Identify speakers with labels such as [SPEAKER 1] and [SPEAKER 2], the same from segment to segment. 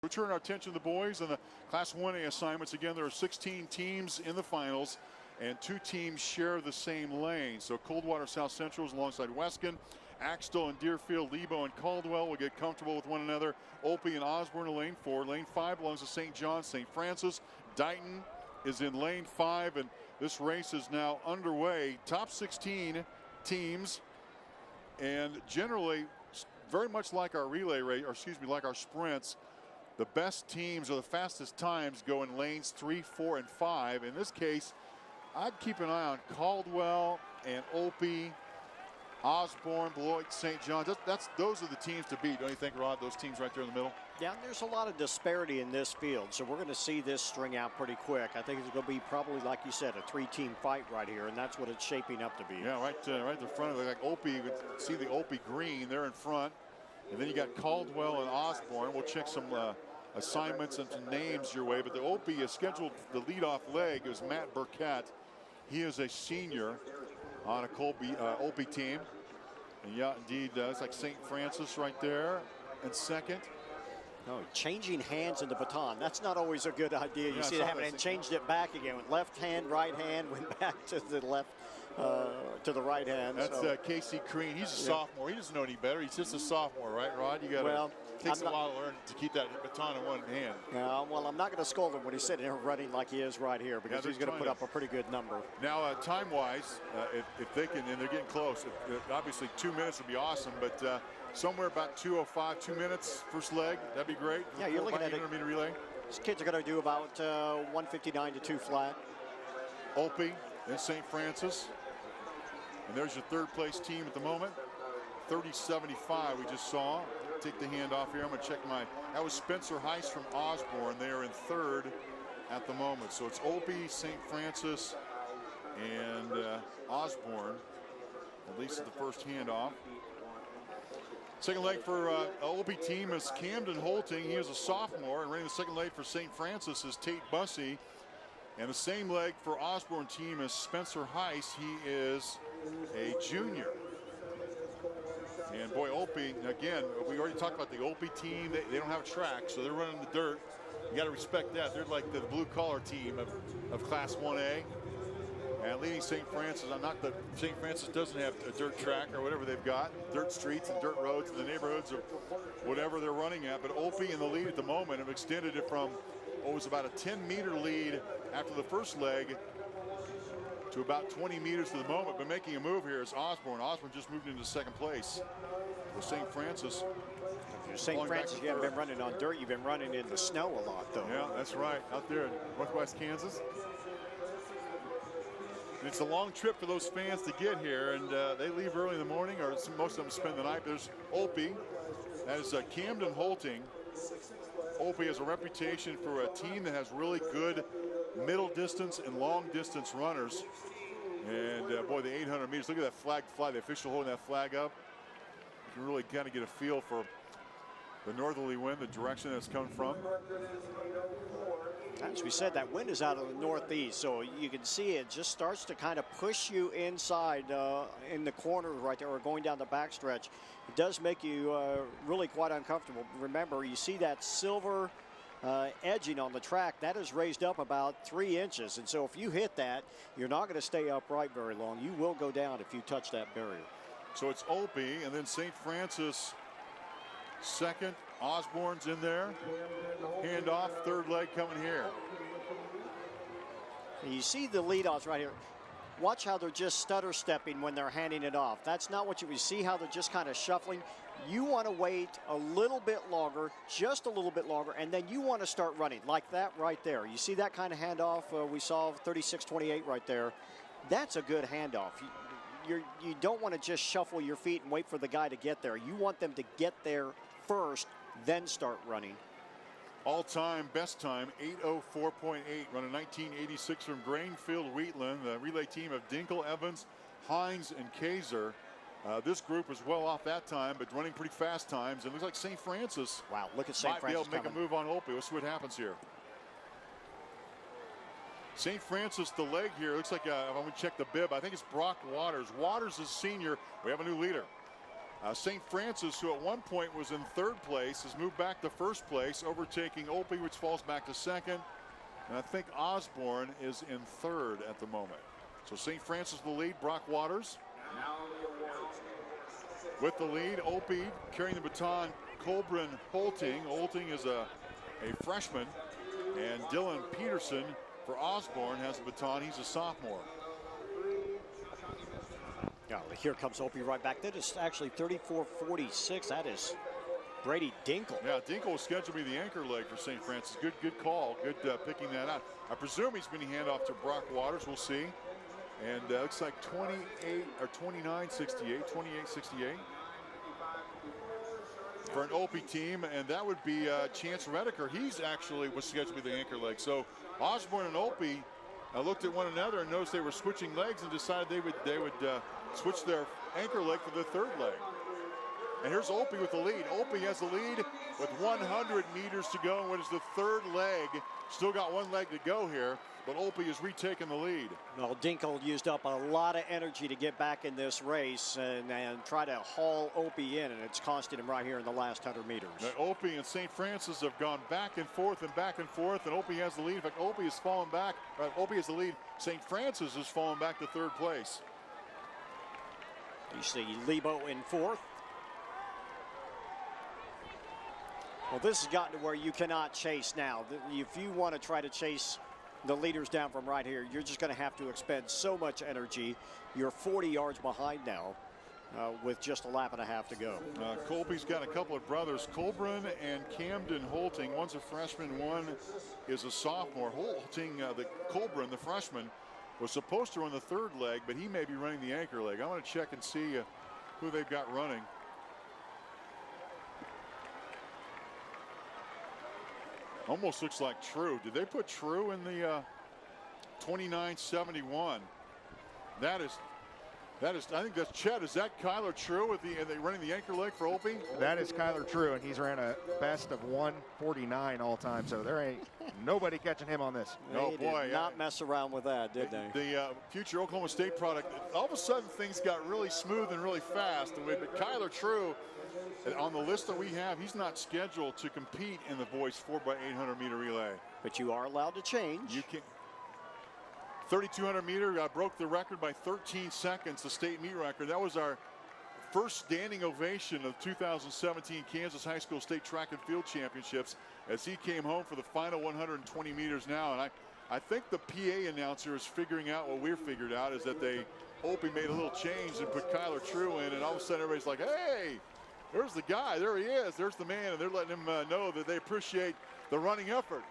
[SPEAKER 1] We turn our attention to the boys and the Class 1A assignments. Again, there are 16 teams in the finals, and 2 teams share the same lane. So Coldwater South Central is alongside Weston. Axtell and Deerfield, Lebo and Caldwell will get comfortable with one another. Opie and Osborne in lane 4. Lane 5 belongs to St. John, St. Francis. Dighton is in lane 5, and this race is now underway. Top 16 teams, and generally very much like our relay race, or excuse me, like our sprints, the best teams or the fastest times go in lanes 3, 4, and 5. In this case, I'd keep an eye on Caldwell and Opie, Osborne, Beloit, St. John's. Those are the teams to beat, don't you think, Rod? Those teams right there in the middle.
[SPEAKER 2] Yeah, there's a lot of disparity in this field, so we're going to see this string out pretty quick. I think it's going to be probably, like you said, a 3-team fight right here, and that's what it's shaping up to be.
[SPEAKER 1] Yeah, right in the front of it, like Opie. You could see the Opie green there in front, and then you got Caldwell and Osborne. We'll check some assignments and some names your way, but the Opie is scheduled the leadoff leg. It was Matt Burkett. He is a senior on a Opie team. And yeah, indeed, it's like St. Francis right there in second.
[SPEAKER 2] No, changing hands in the baton. That's not always a good idea. You see it happen, and changed it back again. Went left hand, right hand, went back to the left, to the right hand.
[SPEAKER 1] That's Casey Crean. He's a sophomore. He doesn't know any better. He's just a sophomore, right, Rod? You got takes a while to learn to keep that baton in one hand.
[SPEAKER 2] Well, I'm not going to scold him when he's sitting here running like he is right here, because he's going to put up a pretty good number.
[SPEAKER 1] Now, time-wise, if they can, and they're getting close, obviously 2 minutes would be awesome, but somewhere about 2:05, 2 minutes first leg, that'd be great.
[SPEAKER 2] Yeah, you're looking at it.
[SPEAKER 1] Intermediate relay.
[SPEAKER 2] These kids are going to do about 1:59 to 2 flat.
[SPEAKER 1] Opie and St. Francis. And there's your third place team at the moment. 30-75 we just saw. Take the hand off here. I'm going to check that was Spencer Heist from Osborne. They are in third at the moment. So it's Opie, St. Francis, and Osborne, at least at the first handoff. Second leg for Opie team is Camden Holting. He is a sophomore, and running the second leg for St. Francis is Tate Bussey. And the same leg for Osborne team is Spencer Heist. He is a junior. And boy, Opie, again, we already talked about the Opie team. They don't have a track, so they're running the dirt. You got to respect that. They're like the blue-collar team of Class 1A. And leading St. Francis, not that St. Francis doesn't have a dirt track or whatever they've got, dirt streets and dirt roads in the neighborhoods of whatever they're running at. But Opie in the lead at the moment have extended it from what was about a 10-meter lead after the first leg to about 20 meters to the moment. But making a move here is Osborne. Osborne just moved into second place with St. Francis.
[SPEAKER 2] St. Francis, you haven't been running on dirt. You've been running in the snow a lot, though.
[SPEAKER 1] Yeah, that's right. Out there in northwest Kansas. It's a long trip for those fans to get here, and they leave early in the morning, or most of them spend the night. There's Opie. That is Camden Holting. Opie has a reputation for a team that has really good middle distance and long distance runners. And boy, the 800 meters, look at that flag fly, the official holding that flag up. You can really kind of get a feel for the northerly wind, the direction that it's coming from.
[SPEAKER 2] As we said, that wind is out of the northeast, so you can see it just starts to kind of push you inside in the corner right there, or going down the backstretch. It does make you really quite uncomfortable. Remember, you see that silver edging on the track. That is raised up about 3 inches, and so if you hit that, you're not going to stay upright very long. You will go down if you touch that barrier. So it's Opie, and then St. Francis second. Osborne's in there. Hand off, third leg coming here. You see the leadoffs right here. Watch how they're just stutter stepping when they're handing it off. That's not what you see, how they're just kind of shuffling. You want to wait a little bit longer, just a little bit longer, and then you want to start running like that right there. You see that kind of handoff? We saw 36-28 right there. That's a good handoff. You don't want to just shuffle your feet and wait for the guy to get there. You want them to get there first, then start running. All-time best time, 8:04.8, running 1986 from Grainfield Wheatland, the relay team of Dinkle, Evans, Hines, and Kaiser. This group was well off that time, but running pretty fast times. And it looks like St. Francis. Wow, look at St. Francis might be able to make a move on Opie. Let's see what happens here. St. Francis, the leg here, looks like, I'm going to check the bib. I think it's Brock Waters. Waters is senior. We have a new leader.
[SPEAKER 1] St. Francis, who at one point was in third place, has moved back to first place, overtaking Opie, which falls back to second. And I think Osborne is in third at the moment. So St. Francis the lead, Brock Waters with the lead. Opie carrying the baton, Colburn Holting. Holting is a freshman. And Dylan Peterson for Osborne has the baton. He's a sophomore.
[SPEAKER 2] Yeah, here comes Opie right back. That is actually 34-46. That is Brady Dinkle.
[SPEAKER 1] Yeah, Dinkle was scheduled to be the anchor leg for St. Francis. Good call. Good picking that out. I presume he's been handoff to Brock Waters. We'll see. And looks like 28 or 29-68, 28-68 for an Opie team, and that would be Chance Redeker. He's actually was scheduled to be the anchor leg. So Osborne and Opie looked at one another and noticed they were switching legs and decided they would switch their anchor leg for the third leg. And here's Opie with the lead. Opie has the lead with 100 meters to go. What is the third leg? Still got one leg to go here, but Opie is retaking the lead.
[SPEAKER 2] Well, Dinkle used up a lot of energy to get back in this race and try to haul Opie in, and it's costing him right here in the last 100 meters.
[SPEAKER 1] Now, Opie and St. Francis have gone back and forth, and Opie has the lead. In fact, Opie has fallen back. Opie has the lead. St. Francis has fallen back to third place.
[SPEAKER 2] You see Lebo in fourth. Well, this has gotten to where you cannot chase now. If you want to try to chase the leaders down from right here, you're just going to have to expend so much energy. You're 40 yards behind now with just a lap and a half to go.
[SPEAKER 1] Colby's got a couple of brothers, Colburn and Camden Holting. One's a freshman, one is a sophomore. Holting, Colburn, the freshman, was supposed to run the third leg, but he may be running the anchor leg. I want to check and see who they've got running. Almost looks like True. Did they put True in the 29-71? That is. I think that's Chet. Is that Kyler True with are they running the anchor leg for Opie?
[SPEAKER 3] That is Kyler True, and he's ran a best of 1:49 all time. So there ain't nobody catching him on this.
[SPEAKER 2] They did not mess around with that, did they?
[SPEAKER 1] The future Oklahoma State product. All of a sudden, things got really smooth and really fast. But Kyler True, on the list that we have, he's not scheduled to compete in the boys 4x800 meter relay.
[SPEAKER 2] But you are allowed to change.
[SPEAKER 1] You can. 3,200 meter broke the record by 13 seconds, the state meet record. That was our first standing ovation of 2017 Kansas High School State Track and Field Championships as he came home for the final 120 meters now. And I think the PA announcer is figuring out what we're figured out, is that Opie made a little change and put Kyler True in, and all of a sudden everybody's like, hey, there's the guy, there he is, there's the man, and they're letting him know that they appreciate the running effort.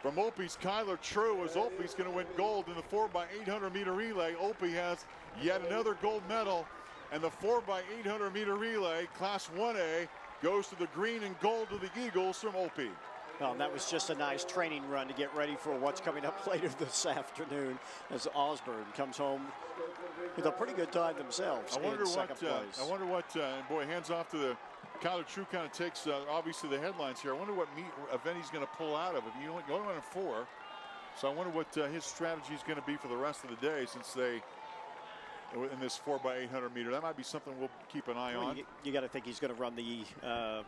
[SPEAKER 1] From Opie's Kyler True, as Opie's going to win gold in the 4x800 meter relay. Opie has yet another gold medal, and the 4x800 meter relay, Class 1A, goes to the green and gold to the Eagles from Opie.
[SPEAKER 2] Well, that was just a nice training run to get ready for what's coming up later this afternoon as Osborne comes home with a pretty good time themselves in second place.
[SPEAKER 1] I wonder what, boy, hands off to the Kyler True kind of takes, obviously, the headlines here. I wonder what event he's going to pull out of it. You only went in 4. So I wonder what his strategy is going to be for the rest of the day, since they, in this 4x800 meter. That might be something we'll keep an eye on.
[SPEAKER 2] You got to think he's going to run the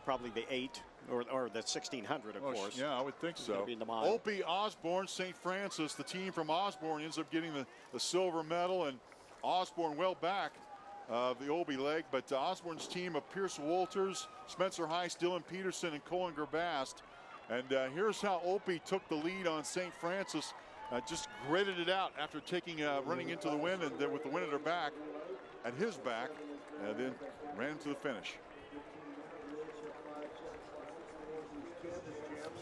[SPEAKER 2] probably the 8 or the 1600, of course.
[SPEAKER 1] Yeah, I would think so. Opie, Osborne, St. Francis. The team from Osborne ends up getting the silver medal, and Osborne well back the Opie leg, but Osborne's team of Pierce Walters, Spencer Heist, Dylan Peterson, and Colin Gerbast. And here's how Opie took the lead on St. Francis. Just gritted it out after running into the wind, and then with the wind at his back, and then ran to the finish.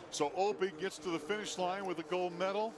[SPEAKER 1] So Opie gets to the finish line with a gold medal.